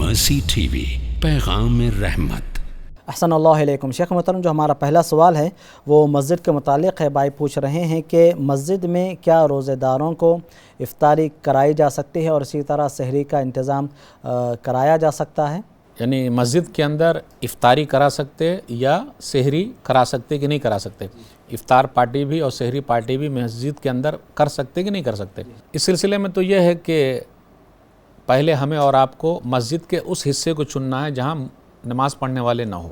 مرسی T V, پیغام رحمت۔ احسن اللہ علیکم۔ شیخ محترم، جو ہمارا پہلا سوال ہے وہ مسجد کے متعلق ہے۔ بھائی پوچھ رہے ہیں کہ مسجد میں کیا روزہ داروں کو افطاری کرائی جا سکتی ہے اور اسی طرح سحری کا انتظام کرایا جا سکتا ہے؟ یعنی مسجد کے اندر افطاری کرا سکتے یا سحری کرا سکتے کہ نہیں کرا سکتے؟ افطار پارٹی بھی اور سحری پارٹی بھی مسجد کے اندر کر سکتے کہ نہیں کر سکتے؟ اس سلسلے میں تو یہ ہے کہ پہلے ہمیں اور آپ کو مسجد کے اس حصے کو چننا ہے جہاں نماز پڑھنے والے نہ ہو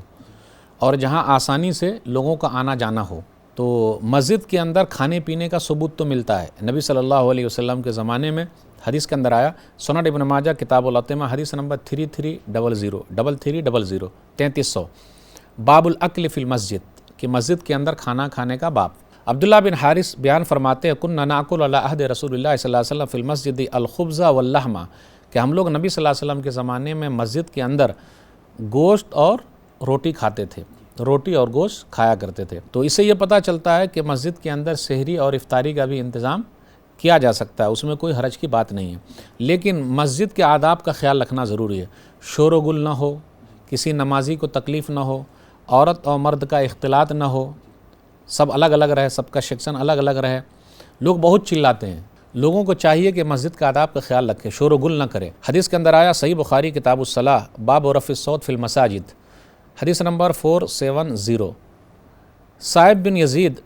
اور جہاں آسانی سے لوگوں کا آنا جانا ہو۔ تو مسجد کے اندر کھانے پینے کا ثبوت تو ملتا ہے۔ نبی صلی اللہ علیہ وسلم کے زمانے میں حدیث کے اندر آیا، سنن ابن ماجہ کتاب الاطعمہ حدیث نمبر 3300 3300 باب الاکل فی المسجد، کہ مسجد کے اندر کھانا کھانے کا باب۔ عبداللہ بن حارث بیان فرماتے ہیں، کننا ناکل علی عہد رسول اللہ صلی اللہ علیہ وسلم فی المسجد الخبز واللحم، کہ ہم لوگ نبی صلی اللہ علیہ وسلم کے زمانے میں مسجد کے اندر گوشت اور روٹی کھاتے تھے، روٹی اور گوشت کھایا کرتے تھے۔ تو اس سے یہ پتہ چلتا ہے کہ مسجد کے اندر سحری اور افطاری کا بھی انتظام کیا جا سکتا ہے، اس میں کوئی حرج کی بات نہیں ہے، لیکن مسجد کے آداب کا خیال رکھنا ضروری ہے۔ شور و گل نہ ہو، کسی نمازی کو تکلیف نہ ہو، عورت اور مرد کا اختلاط نہ ہو، سب الگ الگ رہے، سب کا سیکشن الگ الگ رہے۔ لوگ بہت چلاتے ہیں، لوگوں کو چاہیے کہ مسجد کا آداب کا خیال رکھے، شور و گل نہ کرے۔ حدیث کے اندر آیا، صحیح بخاری کتاب الصلاح باب رفع الصوت فی المساجد حدیث نمبر 470۔ صائب بن یزید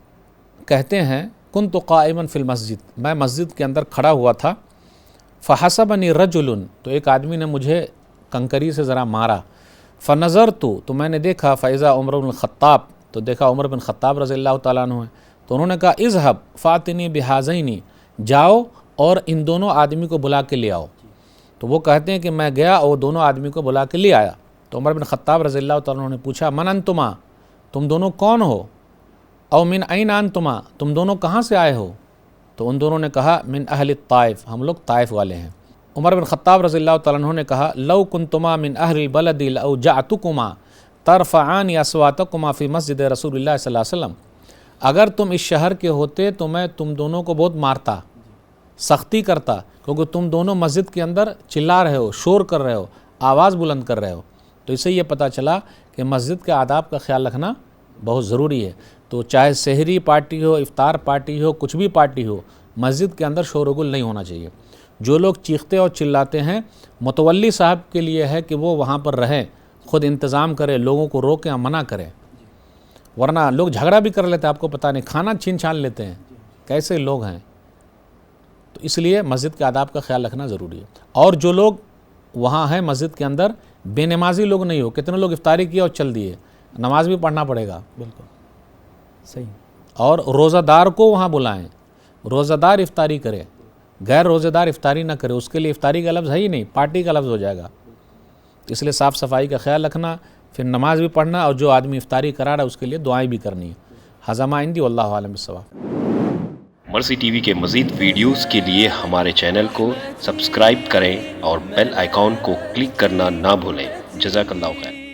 کہتے ہیں، کنت قائما فی المسجد، میں مسجد کے اندر کھڑا ہوا تھا، فحسبنی رجل، تو ایک آدمی نے مجھے کنکری سے ذرا مارا، فنظرت، تو میں نے دیکھا، فاذا عمر بن الخطاب، تو دیکھا عمر بن خطاب رضی اللہ تعالیٰ عنہ ہے، تو انہوں نے کہا، اذهب فاتنی بہذین، جاؤ اور ان دونوں آدمی کو بلا کے لے آؤ۔ تو وہ کہتے ہیں کہ میں گیا اور دونوں آدمی کو بلا کے لے آیا۔ تو عمر بن خطاب رضی اللہ تعالیٰ عنہ نے پوچھا، من انتما، تم دونوں کون ہو؟ او من این انتما، تم دونوں کہاں سے آئے ہو؟ تو ان دونوں نے کہا، من اہل الطائف، ہم لوگ طائف والے ہیں۔ عمر بن خطاب رضی اللہ تعالیٰ عنہ نے کہا، لو کنتما من اہل البلد لاوجعتکما ترفعان اصواتکما فی مسجد رسول اللہ صلی اللہ علیہ وسلم، اگر تم اس شہر کے ہوتے تو میں تم دونوں کو بہت مارتا، سختی کرتا، کیونکہ تم دونوں مسجد کے اندر چلا رہے ہو، شور کر رہے ہو، آواز بلند کر رہے ہو۔ تو اس سے یہ پتہ چلا کہ مسجد کے آداب کا خیال رکھنا بہت ضروری ہے۔ تو چاہے سحری پارٹی ہو، افطار پارٹی ہو، کچھ بھی پارٹی ہو، مسجد کے اندر شور و گل نہیں ہونا چاہیے۔ جو لوگ چیختے اور چلاتے ہیں، متولی صاحب کے لیے ہے کہ وہ وہاں پر رہیں، خود انتظام کرے، لوگوں کو روکیں، منع کریں، ورنہ لوگ جھگڑا بھی کر لیتے ہیں، آپ کو پتہ نہیں، کھانا چھین چھان لیتے ہیں، کیسے لوگ ہیں۔ تو اس لیے مسجد کے آداب کا خیال رکھنا ضروری ہے۔ اور جو لوگ وہاں ہیں مسجد کے اندر، بے نمازی لوگ نہیں ہو، کتنے لوگ افطاری کیا اور چل دیے، نماز بھی پڑھنا پڑے گا۔ بالکل صحیح۔ اور روزہ دار کو وہاں بلائیں، روزہ دار افطاری کرے، غیر روزہ دار افطاری نہ کرے، اس کے لیے افطاری کا لفظ ہے ہی نہیں، پارٹی کا لفظ ہو جائے گا۔ اس لیے صاف صفائی کا خیال رکھنا، پھر نماز بھی پڑھنا، اور جو آدمی افطاری کرا رہا ہے اس کے لیے دعائیں بھی کرنی ہے۔ ھذا ما عندی واللہ اعلم بالصواب۔ مرسی ٹی وی کے مزید ویڈیوز کے لیے ہمارے چینل کو سبسکرائب کریں اور بیل آئیکن کو کلک کرنا نہ بھولیں۔ جزاک اللہ خیر۔